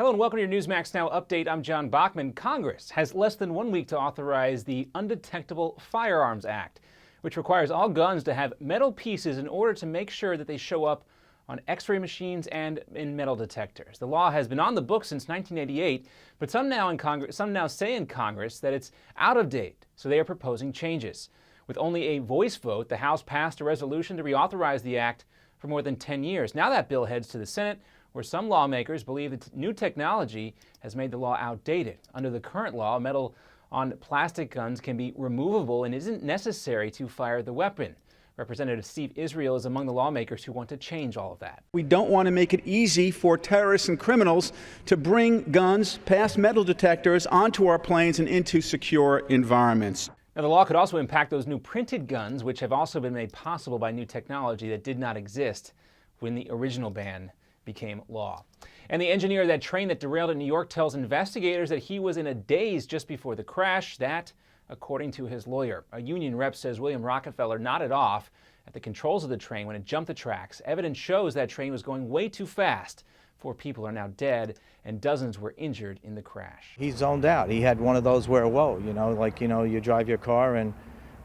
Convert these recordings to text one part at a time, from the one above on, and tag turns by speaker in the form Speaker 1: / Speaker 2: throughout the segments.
Speaker 1: Hello and welcome to your Newsmax Now update. I'm John Bachman. Congress has less than 1 week to authorize the Undetectable Firearms Act, which requires all guns to have metal pieces in order to make sure that they show up on X-ray machines and in metal detectors. The law has been on the books since 1988, but some now say in Congress that it's out of date, so they are proposing changes. With only a voice vote, the House passed a resolution to reauthorize the act for more than 10 years. Now that bill heads to the Senate, where some lawmakers believe that new technology has made the law outdated. Under the current law, metal on plastic guns can be removable and isn't necessary to fire the weapon. Representative Steve Israel is among the lawmakers who want to change all of that.
Speaker 2: We don't want to make it easy for terrorists and criminals to bring guns past metal detectors onto our planes and into secure environments.
Speaker 1: Now, the law could also impact those new printed guns, which have also been made possible by new technology that did not exist when the original ban became law. And the engineer of that train that derailed in New York tells investigators that he was in a daze just before the crash. That, according to his lawyer. A union rep says William Rockefeller nodded off at the controls of the train when it jumped the tracks. Evidence shows that train was going way too fast. 4 people are now dead and dozens were injured in the crash.
Speaker 3: He zoned out. He had one of those where, whoa, you drive your car and,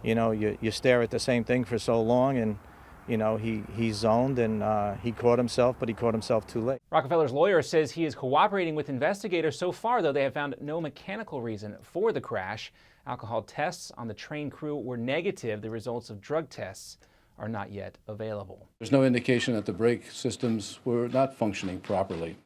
Speaker 3: you stare at the same thing for so long and, he zoned and he caught himself, but he caught himself too late.
Speaker 1: Rockefeller's lawyer says he is cooperating with investigators. So far, though, they have found no mechanical reason for the crash. Alcohol tests on the train crew were negative. The results of drug tests are not yet available.
Speaker 4: There's no indication that the brake systems were not functioning properly.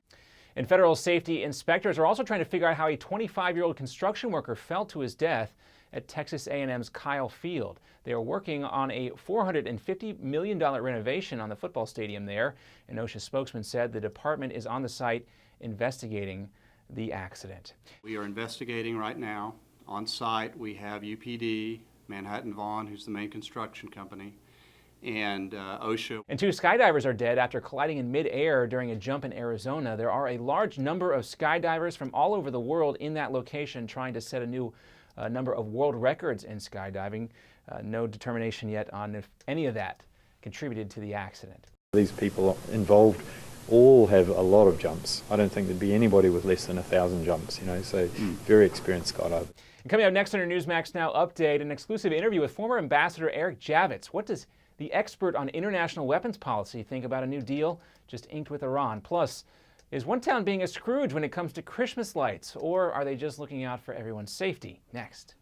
Speaker 1: And federal safety inspectors are also trying to figure out how a 25-year-old construction worker fell to his death at Texas A&M's Kyle Field. They are working on a $450 million renovation on the football stadium there. An OSHA spokesman said the department is on the site investigating the accident.
Speaker 5: We are investigating right now. On site, we have UPD, Manhattan Vaughn, who's the main construction company, and OSHA.
Speaker 1: And 2 skydivers are dead after colliding in mid-air during a jump in Arizona. There are a large number of skydivers from all over the world in that location trying to set a new number of world records in skydiving. No determination yet on if any of that contributed to the accident.
Speaker 6: These people involved all have a lot of jumps. I don't think there'd be anybody with less than 1,000 jumps, so very experienced skydivers.
Speaker 1: And coming up next on our Newsmax Now update, an exclusive interview with former Ambassador Eric Javits. What does the expert on international weapons policy think about a new deal just inked with Iran? Plus, is one town being a Scrooge when it comes to Christmas lights, or are they just looking out for everyone's safety? Next.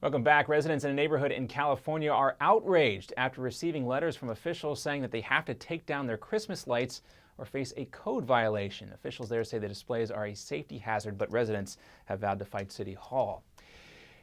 Speaker 1: Welcome back. Residents in a neighborhood in California are outraged after receiving letters from officials saying that they have to take down their Christmas lights or face a code violation. Officials there say the displays are a safety hazard, but residents have vowed to fight City Hall.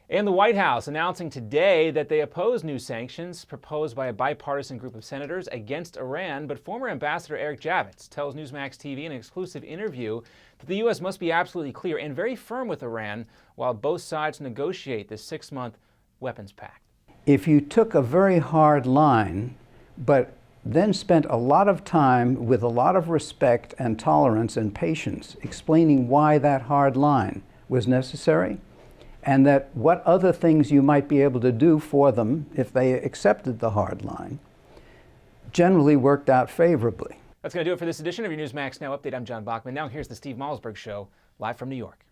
Speaker 1: And the White House announcing today that they oppose new sanctions proposed by a bipartisan group of senators against Iran, but former Ambassador Eric Javits tells Newsmax TV in an exclusive interview that the U.S. must be absolutely clear and very firm with Iran while both sides negotiate this 6-month weapons pact.
Speaker 7: If you took a very hard line, but then spent a lot of time with a lot of respect and tolerance and patience explaining why that hard line was necessary, and that what other things you might be able to do for them if they accepted the hard line, generally worked out favorably.
Speaker 1: That's going to do it for this edition of your Newsmax Now update. I'm John Bachman. Now here's the Steve Malzberg Show, live from New York.